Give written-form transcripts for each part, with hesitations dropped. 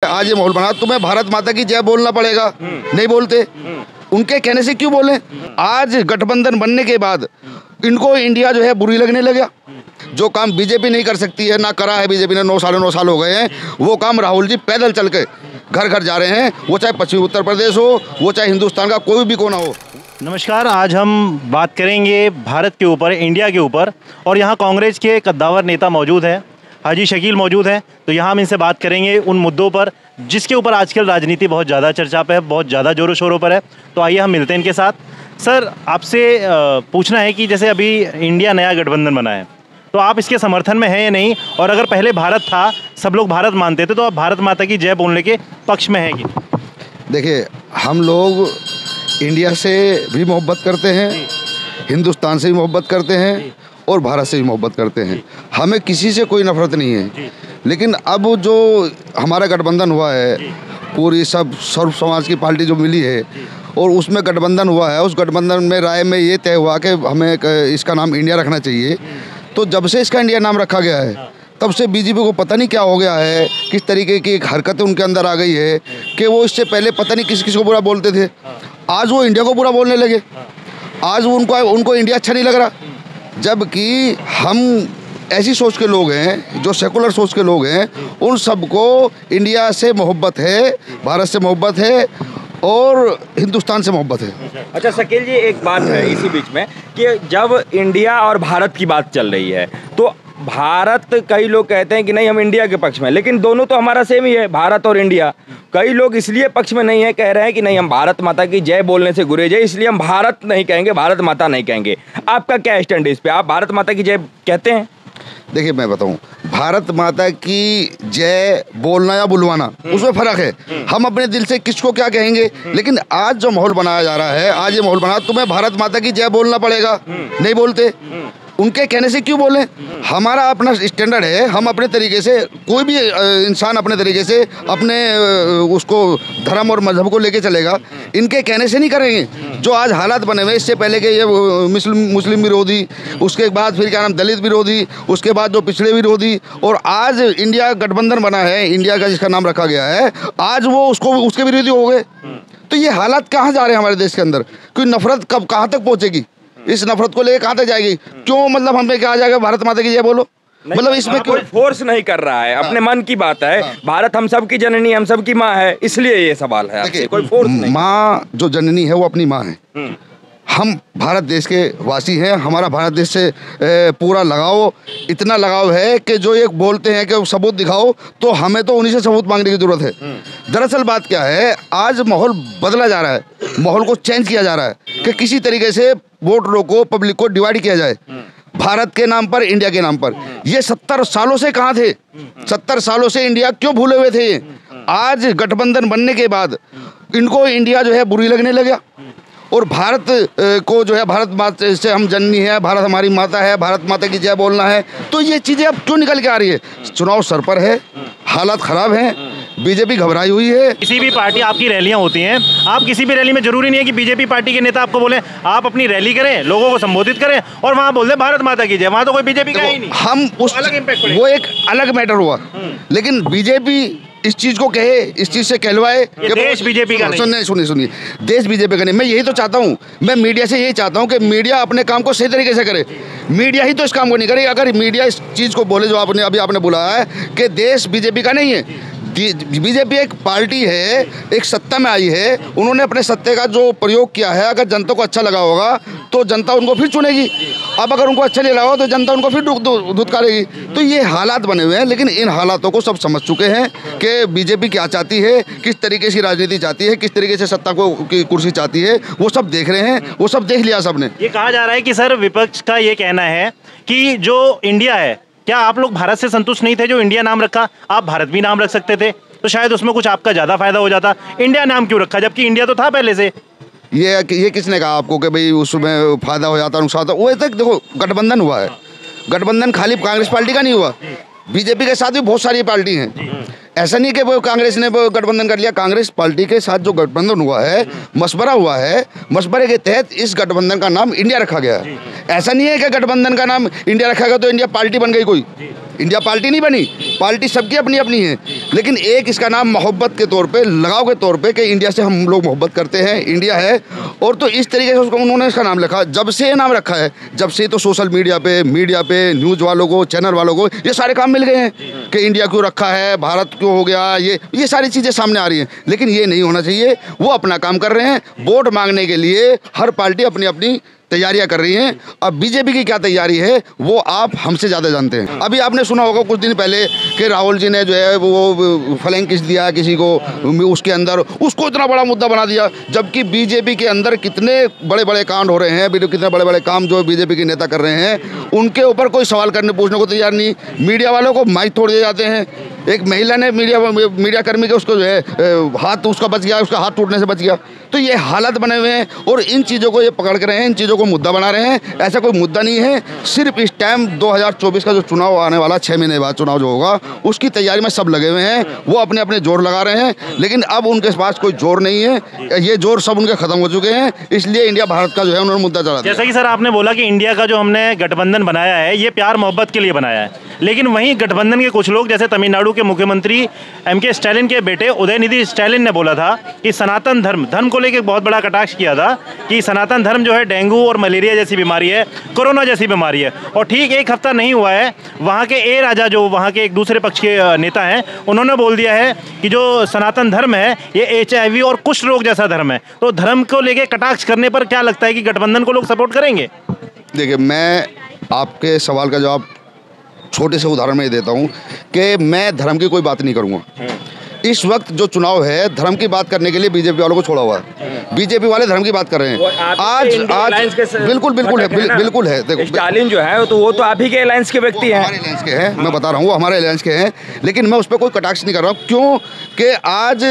आज ये माहौल बना, तुम्हें भारत माता की जय बोलना पड़ेगा, नहीं बोलते। उनके कहने से क्यों बोले? आज गठबंधन बनने के बाद इनको इंडिया जो है बुरी लगने लगा। जो काम बीजेपी नहीं कर सकती है, ना करा है बीजेपी ने, 9 साल हो गए हैं, वो काम राहुल जी पैदल चल के घर घर जा रहे हैं, वो चाहे पश्चिमी उत्तर प्रदेश हो, वो चाहे हिंदुस्तान का कोई भी कोना हो। नमस्कार, आज हम बात करेंगे भारत के ऊपर, इंडिया के ऊपर, और यहाँ कांग्रेस के कद्दावर नेता मौजूद हैं, हाजी शकील मौजूद हैं। तो यहाँ हम इनसे बात करेंगे उन मुद्दों पर जिसके ऊपर आजकल राजनीति बहुत ज़्यादा चर्चा पे है, बहुत ज़्यादा जोरों शोरों पर है। तो आइए हम मिलते हैं इनके साथ। सर, आपसे पूछना है कि जैसे अभी इंडिया नया गठबंधन बना है, तो आप इसके समर्थन में हैं या नहीं? और अगर पहले भारत था, सब लोग भारत मानते थे, तो आप भारत माता की जय बोलने के पक्ष में हैं कि? देखिए, हम लोग इंडिया से भी मोहब्बत करते हैं, हिंदुस्तान से भी मोहब्बत करते हैं और भारत से भी मोहब्बत करते हैं। हमें किसी से कोई नफरत नहीं है। लेकिन अब जो हमारा गठबंधन हुआ है, पूरी सर्व समाज की पार्टी जो मिली है और उसमें गठबंधन हुआ है, उस गठबंधन में राय में ये तय हुआ कि हमें इसका नाम इंडिया रखना चाहिए। तो जब से इसका इंडिया नाम रखा गया है, तब से बीजेपी को पता नहीं क्या हो गया है, किस तरीके की एक हरकतें उनके अंदर आ गई है कि वो इससे पहले पता नहीं किस को बुरा बोलते थे, आज वो इंडिया को बुरा बोलने लगे। आज उनको इंडिया अच्छा नहीं लग रहा, जबकि हम ऐसी सोच के लोग हैं, जो सेकुलर सोच के लोग हैं, उन सबको इंडिया से मोहब्बत है, भारत से मोहब्बत है और हिंदुस्तान से मोहब्बत है। अच्छा शकील जी, एक बात है इसी बीच में कि जब इंडिया और भारत की बात चल रही है, तो भारत, कई लोग कहते हैं कि नहीं हम इंडिया के पक्ष में, लेकिन दोनों तो हमारा सेम ही है, भारत और इंडिया। कई लोग इसलिए पक्ष में नहीं है, कह रहे हैं कि नहीं हम भारत माता की जय बोलने से गुरेज है, इसलिए हम भारत नहीं कहेंगे, भारत माता नहीं कहेंगे। आपका क्या स्टैंड है इस पे? आप भारत माता की जय कहते हैं? देखिए, मैं बताऊं, भारत माता की जय बोलना या बुलवाना, उसमें फर्क है। हम अपने दिल से किसको क्या कहेंगे, लेकिन आज जो माहौल बनाया जा रहा है, आज ये माहौल बना, तुम्हें भारत माता की जय बोलना पड़ेगा, नहीं बोलते। उनके कहने से क्यों बोले? हमारा अपना स्टैंडर्ड है, हम अपने तरीके से, कोई भी इंसान अपने तरीके से अपने उसको धर्म और मजहब को लेके चलेगा। इनके कहने से नहीं करेंगे। जो आज हालात बने हुए, इससे पहले के ये मुस्लिम विरोधी, उसके बाद फिर क्या नाम दलित विरोधी, उसके बाद जो पिछड़े विरोधी, और आज इंडिया गठबंधन बना है, इंडिया का जिसका नाम रखा गया है, आज वो उसके विरोधी हो गए। तो ये हालात कहाँ जा रहे हैं हमारे देश के अंदर? कोई नफरत कब कहाँ तक पहुँचेगी? इस नफरत को लेकर कहाँ तक जाएगी? क्यों मतलब हमें क्या जाएगा भारत माता की जय बोलो? मतलब इसमें कोई फोर्स नहीं कर रहा है, अपने मन की बात है। भारत हम सब की जननी, हम सब की माँ है, इसलिए ये सवाल है आपसे। कोई फोर्स नहीं। माँ जो जननी है वो अपनी माँ है। हम भारत देश के वासी हैं, हमारा भारत देश से पूरा लगाव, इतना लगाव है कि जो एक बोलते हैं कि सबूत दिखाओ, तो हमें तो उन्हीं से सबूत मांगने की जरूरत है। दरअसल बात क्या है, आज माहौल बदला जा रहा है, माहौल को चेंज किया जा रहा है कि किसी तरीके से वोटरों को, पब्लिक को डिवाइड किया जाए, भारत के नाम पर, इंडिया के नाम पर। ये 70 सालों से कहाँ थे? 70 सालों से इंडिया क्यों भूले हुए थे? आज गठबंधन बनने के बाद इनको इंडिया जो है बुरी लगने लगा और भारत को जो है, भारत माता से हम जननी है, भारत हमारी माता है, भारत माता की जय बोलना है। तो ये चीज़ें अब क्यों निकल के आ रही है? चुनाव सर पर है, हालात ख़राब हैं, बीजेपी घबराई हुई है। किसी भी पार्टी, आपकी रैलियां होती हैं, आप किसी भी रैली में जरूरी नहीं है कि बीजेपी पार्टी के नेता आपको बोले, आप अपनी रैली करें, लोगों को संबोधित करें और वहाँ बोल दें भारत माता की जय, वहाँ तो कोई बीजेपी का ही नहीं। हम उस वो एक अलग मैटर हुआ, लेकिन बीजेपी इस चीज को कहे, इस चीज से कहलवाए कि देश बीजेपी का नहीं। सुनिए, देश बीजेपी का नहीं। मैं यही तो चाहता हूँ, मैं मीडिया से यही चाहता हूँ कि मीडिया अपने काम को सही तरीके से करे। मीडिया ही तो इस काम को नहीं करे। अगर मीडिया इस चीज को बोले, जो आपने बुलाया है कि देश बीजेपी का नहीं है, बीजेपी एक पार्टी है, एक सत्ता में आई है, उन्होंने अपने सत्ते का जो प्रयोग किया है, अगर जनता को अच्छा लगा होगा तो जनता उनको फिर चुनेगी। अब अगर उनको अच्छा नहीं लगा तो जनता उनको फिर धुतकारेगी। तो ये हालात बने हुए हैं, लेकिन इन हालातों को सब समझ चुके हैं कि बीजेपी क्या चाहती है, किस तरीके की राजनीति चाहती है, किस तरीके से सत्ता को की कुर्सी चाहती है, वो सब देख रहे हैं, वो सब देख लिया सबने। ये कहा जा रहा है कि सर, विपक्ष का ये कहना है कि जो इंडिया है, क्या आप लोग भारत से संतुष्ट नहीं थे? जो इंडिया नाम रखा, आप भारत भी नाम रख सकते थे, तो शायद उसमें कुछ आपका ज्यादा फायदा हो जाता। इंडिया नाम क्यों रखा, जबकि इंडिया तो था पहले से? ये किसने कहा आपको कि भाई उसमें फायदा हो जाता, नुकसान होता? वो तक देखो, गठबंधन हुआ है, गठबंधन खाली कांग्रेस पार्टी का नहीं हुआ, बीजेपी के साथ भी बहुत सारी पार्टी हैं। ऐसा नहीं कि वो कांग्रेस ने गठबंधन कर लिया। कांग्रेस पार्टी के साथ जो गठबंधन हुआ है, मशवरा हुआ है, मशवरे के तहत इस गठबंधन का नाम इंडिया रखा गया है। ऐसा नहीं है कि गठबंधन का नाम इंडिया रखा गया तो इंडिया पार्टी बन गई। कोई इंडिया पार्टी नहीं बनी। पार्टी सबकी अपनी अपनी है, लेकिन एक इसका नाम मोहब्बत के तौर पे, लगाव के तौर पे कि इंडिया से हम लोग मोहब्बत करते हैं, इंडिया है। और तो इस तरीके से उसको उन्होंने इसका नाम रखा। जब से ये नाम रखा है, जब से तो सोशल मीडिया पे न्यूज़ वालों को, चैनल वालों को ये सारे काम मिल गए हैं कि इंडिया क्यों रखा है, भारत क्यों हो गया, ये सारी चीज़ें सामने आ रही हैं। लेकिन ये नहीं होना चाहिए। वो अपना काम कर रहे हैं। वोट मांगने के लिए हर पार्टी अपनी अपनी तैयारियां कर रही हैं। अब बीजेपी की क्या तैयारी है वो आप हमसे ज़्यादा जानते हैं। अभी आपने सुना होगा कुछ दिन पहले कि राहुल जी ने जो है वो फ्लैंक किस दिया किसी को, उसके अंदर उसको इतना बड़ा मुद्दा बना दिया। जबकि बीजेपी के अंदर कितने बड़े बड़े कांड हो रहे हैं, कितने बड़े बड़े काम जो बीजेपी के नेता कर रहे हैं, उनके ऊपर कोई सवाल करने पूछने को तैयार नहीं। मीडिया वालों को माइक तोड़ दिए जाते हैं। एक महिला ने मीडिया कर्मी के उसको जो है हाथ उसका बच गया, उसका हाथ टूटने से बच गया। तो ये हालत बने हुए हैं और इन चीज़ों को ये पकड़ कर रहे हैं, इन चीज़ों को मुद्दा बना रहे हैं। ऐसा कोई मुद्दा नहीं है। सिर्फ इस टाइम 2024 का जो चुनाव आने वाला 6 महीने बाद चुनाव जो होगा उसकी तैयारी में सब लगे हुए हैं। वो अपने अपने जोर लगा रहे हैं, लेकिन अब उनके पास कोई जोर नहीं है। ये जोर सब उनके खत्म हो चुके हैं। इसलिए इंडिया भारत का जो है उन्होंने मुद्दा चला दिया। जैसा कि सर आपने बोला कि इंडिया का जो हमने गठबंधन बनाया है ये प्यार मोहब्बत के लिए बनाया है, लेकिन वहीं गठबंधन के कुछ लोग जैसे तमिलनाडु के मुख्यमंत्री MK स्टालिन के बेटे उदयनिधि स्टालिन ने बोला था कि सनातन धर्म को लेकर बहुत बड़ा कटाक्ष किया था कि सनातन धर्म जो है डेंगू और मलेरिया जैसी बीमारी है, कोरोना जैसी बीमारी है। और ठीक एक हफ्ता नहीं हुआ है, वहाँ के ए राजा जो वहाँ के एक दूसरे पक्ष के नेता हैं, उन्होंने बोल दिया है कि जो सनातन धर्म है ये HIV और कुष्ठ रोग जैसा धर्म है। तो धर्म को लेकर कटाक्ष करने पर क्या लगता है कि गठबंधन को लोग सपोर्ट करेंगे? देखिए, मैं आपके सवाल का जवाब छोटे से उदाहरण में देता हूँ कि मैं धर्म की कोई बात नहीं करूँगा। इस वक्त जो चुनाव है धर्म की बात करने के लिए बीजेपी वालों को छोड़ा हुआ है। बीजेपी वाले धर्म की बात कर रहे हैं। आज बिल्कुल है। देखो, स्टालिन जो है तो वो तो आप ही के अलायंस के व्यक्ति हैं। हमारे अलायंस के हैं, मैं बता रहा हूँ, हमारे अलायंस के हैं। लेकिन मैं उस पर कोई कटाक्ष नहीं कर रहा हूँ। क्यों कि आज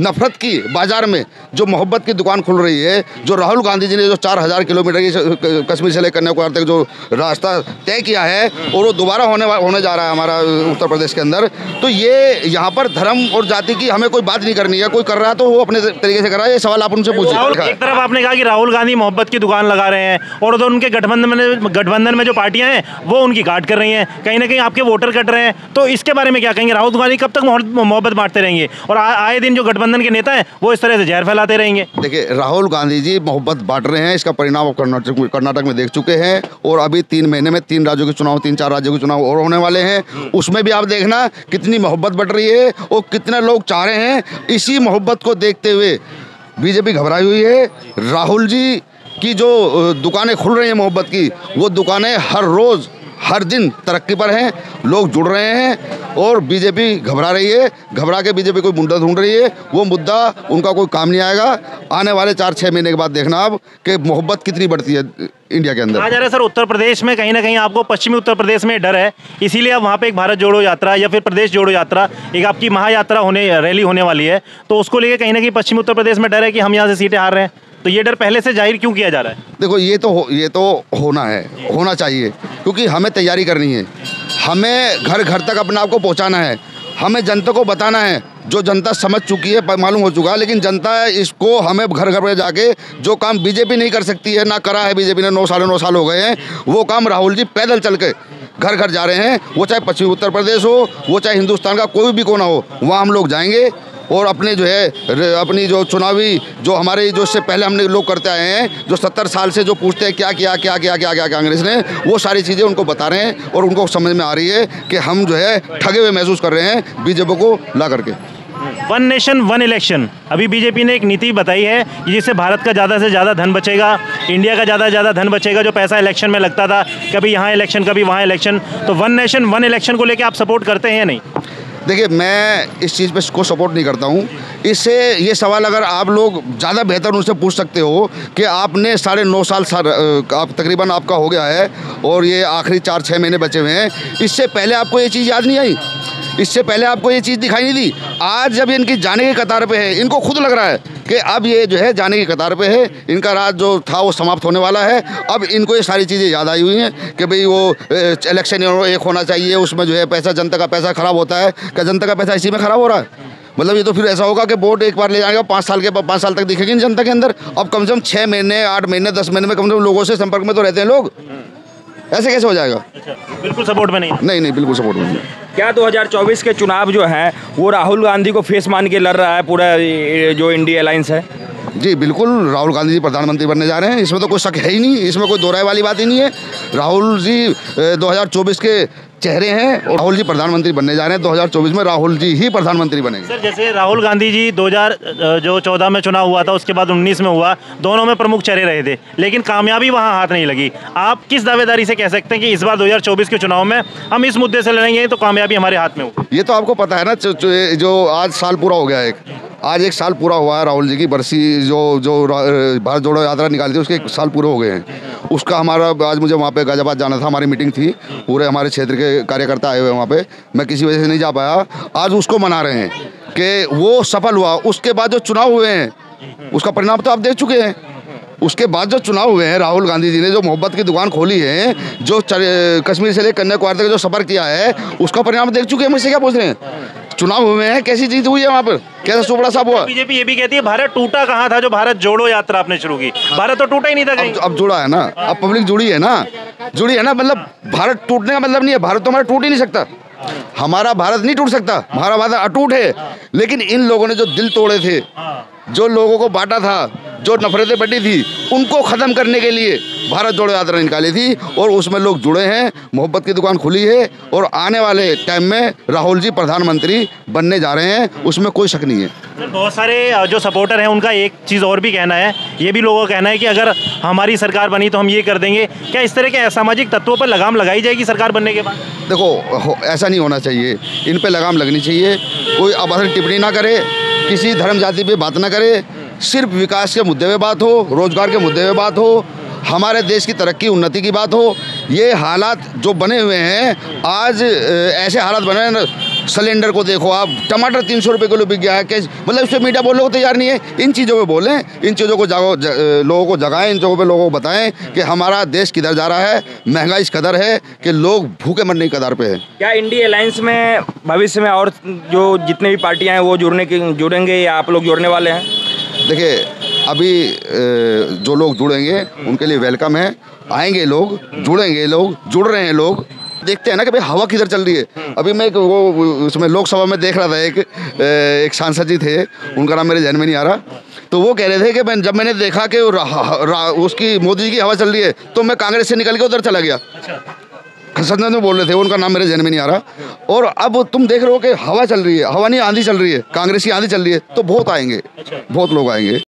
नफरत की बाजार में जो मोहब्बत की दुकान खुल रही है, जो राहुल गांधी जी ने जो 4000 किलोमीटर की कश्मीर से लेकर कन्याकुमारी तक जो रास्ता तय किया है और वो दोबारा होने जा रहा है हमारा उत्तर प्रदेश के अंदर, तो ये यहाँ पर धर्म और जाति की हमें कोई बात नहीं करनी है। कोई कर रहा है तो वो अपने तरीके से कर रहा है। ये सवाल आप उनसे पूछिए। एक तरफ आपने कहा कि राहुल गांधी मोहब्बत की दुकान लगा रहे हैं और उधर उनके गठबंधन में जो पार्टियां हैं वो उनकी काट कर रही हैं, कहीं ना कहीं आपके वोटर कट रहे हैं। तो इसके बारे में क्या कहेंगे? राहुल गांधी कब तक मोहब्बत बांटते रहेंगे और आए दिन जो गठबंधन के नेता हैं वो इस तरह से जहर फैलाते रहेंगे? देखिए, राहुल गांधी जी मोहब्बत बांट रहे हैं। इसका परिणाम आप कर्नाटक में देख चुके हैं और अभी 3 महीने में 3 राज्यों के चुनाव, 3-4 राज्यों के चुनाव और होने वाले हैं। उसमें भी आप देखना कितनी मोहब्बत बढ़ रही है और कितने लोग चाह रहे हैं। इसी मोहब्बत को देखते हुए बीजेपी घबराई हुई है। राहुल जी की जो दुकानें खुल रही हैं मोहब्बत की, वो दुकानें हर रोज़ हर दिन तरक्की पर हैं, लोग जुड़ रहे हैं और बीजेपी घबरा रही है। घबरा के बीजेपी कोई मुद्दा ढूंढ रही है। वो मुद्दा उनका कोई काम नहीं आएगा। आने वाले 4-6 महीने के बाद देखना आप कि मोहब्बत कितनी बढ़ती है इंडिया के अंदर। कहा जा रहा है सर उत्तर प्रदेश में कहीं ना कहीं आपको पश्चिमी उत्तर प्रदेश में डर है, इसीलिए अब वहाँ पे एक भारत जोड़ो यात्रा या फिर प्रदेश जोड़ो यात्रा, एक आपकी महायात्रा रैली होने वाली है। तो उसको लेकर कहीं ना कहीं पश्चिमी उत्तर प्रदेश में डर है कि हम यहाँ से सीटें हार रहे हैं। तो ये डर पहले से जाहिर क्यों किया जा रहा है? देखो, ये तो होना चाहिए, क्योंकि हमें तैयारी करनी है। हमें घर घर तक अपने आप को पहुंचाना है। हमें जनता को बताना है। जो जनता समझ चुकी है, मालूम हो चुका है, लेकिन जनता इसको हमें घर घर में जाके जो काम बीजेपी नहीं कर सकती है, ना करा है बीजेपी ने, 9 साल हो गए हैं, वो काम राहुल जी पैदल चल के घर घर जा रहे हैं। वो चाहे पश्चिमी उत्तर प्रदेश हो, वो चाहे हिंदुस्तान का कोई भी कोना हो, वहाँ हम लोग जाएंगे और अपने जो है अपनी जो चुनावी जो हमारे जो इससे पहले हमने लोग करते आए हैं, जो 70 साल से जो पूछते हैं क्या किया कांग्रेस ने, वो सारी चीज़ें उनको बता रहे हैं और उनको समझ में आ रही है कि हम जो है ठगे हुए महसूस कर रहे हैं बीजेपी को ला करके। वन नेशन वन इलेक्शन, अभी बीजेपी ने एक नीति बताई है जिससे भारत का ज़्यादा से ज़्यादा धन बचेगा, इंडिया का ज़्यादा से ज़्यादा धन बचेगा। जो पैसा इलेक्शन में लगता था, कभी यहाँ इलेक्शन कभी वहाँ इलेक्शन, तो वन नेशन वन इलेक्शन को लेकर आप सपोर्ट करते हैं या नहीं? देखिए, मैं इस चीज़ पे को सपोर्ट नहीं करता हूँ। इससे ये सवाल अगर आप लोग ज़्यादा बेहतर उनसे पूछ सकते हो कि आपने 9.5 साल आप तकरीबन आपका हो गया है और ये आखिरी 4-6 महीने बचे हुए हैं, इससे पहले आपको ये चीज़ याद नहीं आई? इससे पहले आपको ये चीज़ दिखाई नहीं दी? आज जब इनकी जाने की कतार पे है, इनको खुद लग रहा है कि अब ये जो है जाने की कतार पे है, इनका राज जो था वो समाप्त होने वाला है। अब इनको ये सारी चीज़ें याद आई हुई हैं कि भाई वो इलेक्शन एक होना चाहिए, उसमें जो है पैसा, जनता का पैसा ख़राब होता है। क्या जनता का पैसा इसी में ख़राब हो रहा है? मतलब ये तो फिर ऐसा होगा कि वोट एक बार ले जाएगा, 5 साल तक दिखेगी जनता के अंदर। अब कम से कम 6 महीने, 8 महीने, 10 महीने में कम से कम लोगों से संपर्क में तो रहते हैं लोग। ऐसे कैसे हो जाएगा? बिल्कुल सपोर्ट में नहीं। नहीं, बिल्कुल सपोर्ट में नहीं। क्या 2024 के चुनाव जो हैं वो राहुल गांधी को फेस मान के लड़ रहा है पूरा जो इंडिया अलायंस है? जी बिल्कुल, राहुल गांधी जी प्रधानमंत्री बनने जा रहे हैं, इसमें तो कोई शक है ही नहीं, इसमें कोई दो राय वाली बात ही नहीं है। राहुल जी 2024 के चेहरे हैं और राहुल जी प्रधानमंत्री बनने जा रहे हैं। 2024 में राहुल जी ही प्रधानमंत्री बनेंगे। सर जैसे राहुल गांधी जी 2014 में चुनाव हुआ था, उसके बाद 19 में हुआ, दोनों में प्रमुख चेहरे रहे थे, लेकिन कामयाबी वहां हाथ नहीं लगी। आप किस दावेदारी से कह सकते हैं कि इस बार 2024 के चुनाव में हम इस मुद्दे से लड़ेंगे तो कामयाबी हमारे हाथ में होगी? ये तो आपको पता है ना, जो आज साल पूरा हो गया, आज एक साल पूरा हुआ है राहुल जी की बरसी, जो भारत जोड़ो यात्रा निकाली थी, उसके 1 साल पूरे हो गए हैं। उसका हमारा आज मुझे वहाँ पे गाजियाबाद जाना था, हमारी मीटिंग थी, पूरे हमारे क्षेत्र के कार्यकर्ता आए हुए वहाँ पे, मैं किसी वजह से नहीं जा पाया। आज उसको मना रहे हैं कि वो सफल हुआ। उसके बाद जो चुनाव हुए हैं उसका परिणाम तो आप देख चुके हैं। उसके बाद जो चुनाव हुए हैं, राहुल गांधी जी ने जो मोहब्बत की दुकान खोली है, जो कश्मीर से लेकर कन्याकुमारी तक जो सफर किया है, उसका परिणाम देख चुके हैं। मुझसे क्या पूछ रहे हैं? चुनाव हुए हैं, कैसी जीत हुई है वहाँ पर, कैसा सुबड़ा साहब हुआ? बीजेपी ये भी कहती है भारत टूटा कहाँ था जो भारत जोड़ो यात्रा आपने शुरू की? भारत तो टूटा ही नहीं था कहीं। अब जुड़ा है ना, अब पब्लिक जुड़ी है ना, मतलब भारत टूटने का मतलब नहीं है, भारत तो हमारा टूट ही नहीं सकता, हमारा भारत नहीं टूट सकता, हमारा भारत अटूट है। लेकिन इन लोगों ने जो दिल तोड़े थे, जो लोगों को बांटा था, जो नफरतें बढ़ी थी, उनको ख़त्म करने के लिए भारत जोड़ो यात्रा निकाली थी और उसमें लोग जुड़े हैं, मोहब्बत की दुकान खुली है और आने वाले टाइम में राहुल जी प्रधानमंत्री बनने जा रहे हैं, उसमें कोई शक नहीं है। सर बहुत सारे जो सपोर्टर हैं उनका एक चीज़ और भी कहना है, ये भी लोगों का कहना है कि अगर हमारी सरकार बनी तो हम ये कर देंगे। क्या इस तरह के असामाजिक तत्वों पर लगाम लगाई जाएगी सरकार बनने के बाद? देखो ऐसा नहीं होना चाहिए, इन पे लगाम लगनी चाहिए। कोई अभद्र टिप्पणी ना करे, किसी धर्म जाति पे बात ना करे, सिर्फ विकास के मुद्दे पे बात हो, रोजगार के मुद्दे पे बात हो, हमारे देश की तरक्की उन्नति की बात हो। ये हालात जो बने हुए हैं आज, ऐसे हालात बने हैं, सिलेंडर को देखो आप, टमाटर 300 रुपये किलो बिक गया है, कैसे, मतलब इस पर मीडिया बोलने को तैयार नहीं है। इन चीज़ों पे बोलें, इन चीज़ों को लोगों को जगाएं, इन चीज़ों पे लोगों को बताएं कि हमारा देश किधर जा रहा है। महंगाई इस कदर है कि लोग भूखे मरने की कगार पे है। क्या इंडिया अलायंस में भविष्य में और जो जितने भी पार्टियां हैं वो जुड़ेंगे या आप लोग जोड़ने वाले हैं? देखिए अभी जो लोग जुड़ेंगे उनके लिए वेलकम है, आएंगे लोग, जुड़ेंगे लोग, जुड़ रहे हैं लोग। देखते हैं ना कि भाई हवा किधर चल रही है। अभी मैं वो उसमें लोकसभा में देख रहा था, एक सांसद जी थे, उनका नाम मेरे ध्यान में नहीं आ रहा, तो वो कह रहे थे कि जब मैंने देखा कि उसकी मोदी जी की हवा चल रही है तो मैं कांग्रेस से निकल के उधर चला गया। संसद में बोल रहे थे, उनका नाम मेरे ध्यान में नहीं आ रहा। और अब तुम देख रहे हो कि हवा चल रही है, हवा नहीं आंधी चल रही है, कांग्रेस की आंधी चल रही है, तो बहुत आएंगे, बहुत लोग आएंगे।